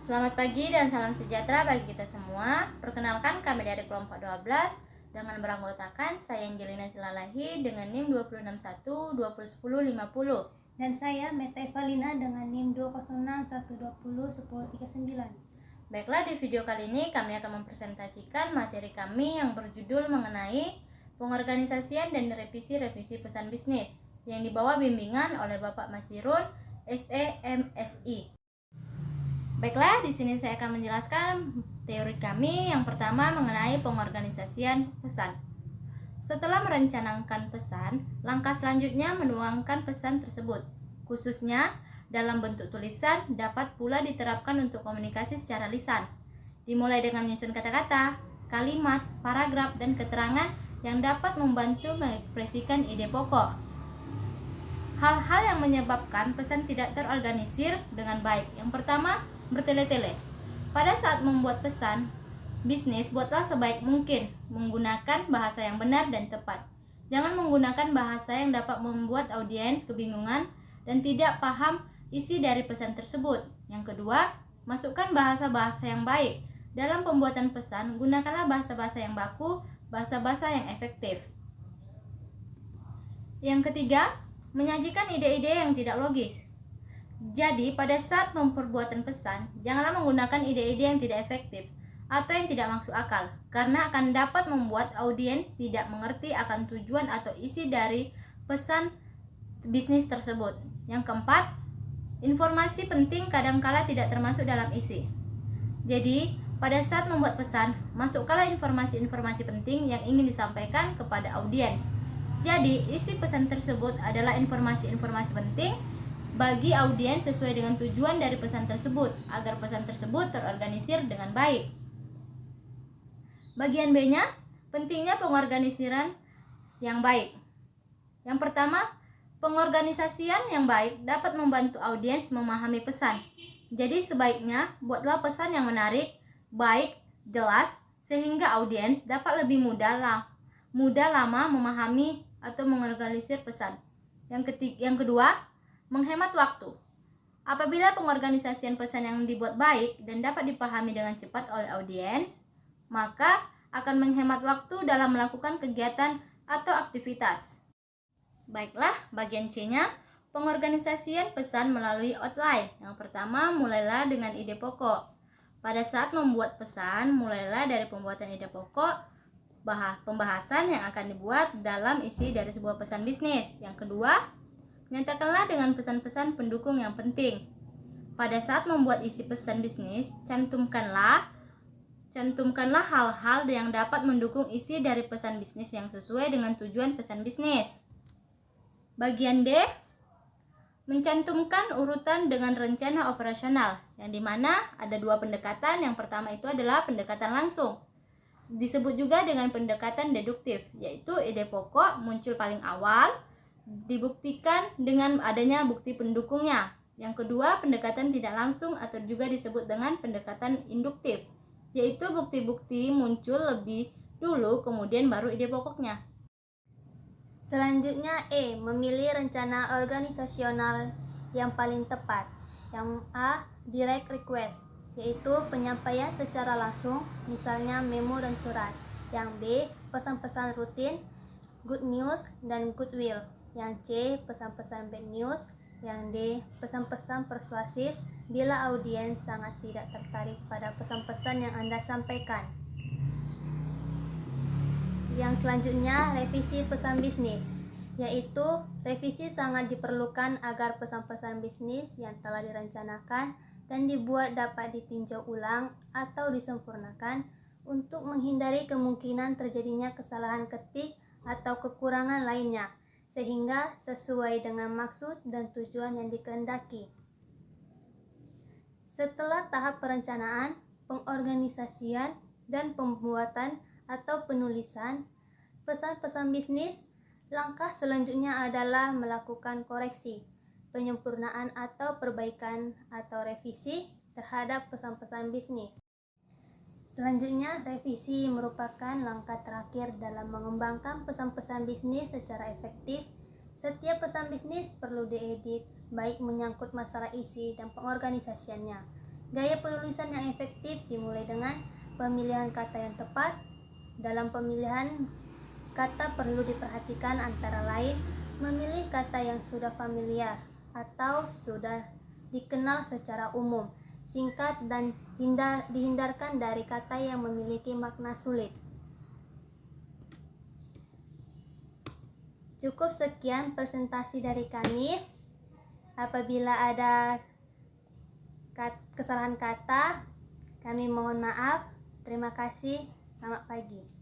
Selamat pagi dan salam sejahtera bagi kita semua. Perkenalkan kami dari kelompok 12 dengan beranggotakan saya Angelina Silalahi dengan NIM 261 2010 50. Dan saya Meta Evalina dengan NIM 206 120 1039. Baiklah, di video kali ini kami akan mempresentasikan materi kami yang berjudul mengenai pengorganisasian dan revisi pesan bisnis yang dibawa bimbingan oleh Bapak Masirun SEMSI. Baiklah, di sini saya akan menjelaskan teori kami. Yang pertama mengenai pengorganisasian pesan. Setelah merencanakan pesan, langkah selanjutnya menuangkan pesan tersebut. Khususnya dalam bentuk tulisan dapat pula diterapkan untuk komunikasi secara lisan. Dimulai dengan menyusun kata-kata, kalimat, paragraf, dan keterangan yang dapat membantu mengekspresikan ide pokok. Hal-hal yang menyebabkan pesan tidak terorganisir dengan baik. Yang pertama, bertele-tele. Pada saat membuat pesan bisnis, buatlah sebaik mungkin menggunakan bahasa yang benar dan tepat. Jangan menggunakan bahasa yang dapat membuat audiens kebingungan dan tidak paham isi dari pesan tersebut. Yang kedua, masukkan bahasa-bahasa yang baik. Dalam pembuatan pesan, gunakanlah bahasa-bahasa yang baku, bahasa-bahasa yang efektif. Yang ketiga, menyajikan ide-ide yang tidak logis. Jadi, pada saat pembuatan pesan, janganlah menggunakan ide-ide yang tidak efektif atau yang tidak masuk akal, karena akan dapat membuat audiens tidak mengerti akan tujuan atau isi dari pesan bisnis tersebut. Yang keempat, informasi penting kadangkala tidak termasuk dalam isi. Jadi, pada saat membuat pesan, masukkanlah informasi-informasi penting yang ingin disampaikan kepada audiens. Jadi, isi pesan tersebut adalah informasi-informasi penting bagi audiens sesuai dengan tujuan dari pesan tersebut, agar pesan tersebut terorganisir dengan baik. Bagian B-nya, pentingnya pengorganisiran yang baik. Yang pertama, pengorganisasian yang baik dapat membantu audiens memahami pesan. Jadi sebaiknya buatlah pesan yang menarik, baik, jelas, sehingga audiens dapat lebih mudah lama memahami atau mengorganisir pesan. Yang kedua, menghemat waktu. Apabila pengorganisasian pesan yang dibuat baik dan dapat dipahami dengan cepat oleh audiens, maka akan menghemat waktu dalam melakukan kegiatan atau aktivitas. Baiklah, bagian C-nya, pengorganisasian pesan melalui outline. Yang pertama, mulailah dengan ide pokok. Pada saat membuat pesan, mulailah dari pembuatan ide pokok, pembahasan yang akan dibuat dalam isi dari sebuah pesan bisnis. Yang kedua, nyatakanlah dengan pesan-pesan pendukung yang penting. Pada saat membuat isi pesan bisnis, cantumkanlah hal-hal yang dapat mendukung isi dari pesan bisnis yang sesuai dengan tujuan pesan bisnis. Bagian D, mencantumkan urutan dengan rencana operasional, yang dimana ada dua pendekatan. Yang pertama itu adalah pendekatan langsung, disebut juga dengan pendekatan deduktif, yaitu ide pokok muncul paling awal, dibuktikan dengan adanya bukti pendukungnya. Yang kedua, pendekatan tidak langsung atau juga disebut dengan pendekatan induktif, yaitu bukti-bukti muncul lebih dulu kemudian baru ide pokoknya. Selanjutnya E, memilih rencana organisasional yang paling tepat. Yang A, direct request, yaitu penyampaian secara langsung, misalnya memo dan surat. Yang B, pesan-pesan rutin, good news dan goodwill. Yang C, pesan-pesan bad news. Yang D, pesan-pesan persuasif bila audiens sangat tidak tertarik pada pesan-pesan yang Anda sampaikan. Yang selanjutnya, revisi pesan bisnis, yaitu revisi sangat diperlukan agar pesan-pesan bisnis yang telah direncanakan dan dibuat dapat ditinjau ulang atau disempurnakan untuk menghindari kemungkinan terjadinya kesalahan ketik atau kekurangan lainnya, sehingga sesuai dengan maksud dan tujuan yang dikehendaki. Setelah tahap perencanaan, pengorganisasian, dan pembuatan atau penulisan pesan-pesan bisnis, langkah selanjutnya adalah melakukan koreksi, penyempurnaan atau perbaikan atau revisi terhadap pesan-pesan bisnis. Selanjutnya, revisi merupakan langkah terakhir dalam mengembangkan pesan-pesan bisnis secara efektif. Setiap pesan bisnis perlu diedit, baik menyangkut masalah isi dan pengorganisasiannya. Gaya penulisan yang efektif dimulai dengan pemilihan kata yang tepat. Dalam pemilihan kata perlu diperhatikan antara lain memilih kata yang sudah familiar atau sudah dikenal secara umum, singkat dan dihindarkan dari kata yang memiliki makna sulit. Cukup sekian presentasi dari kami. Apabila ada kesalahan kata, kami mohon maaf. Terima kasih. Selamat pagi.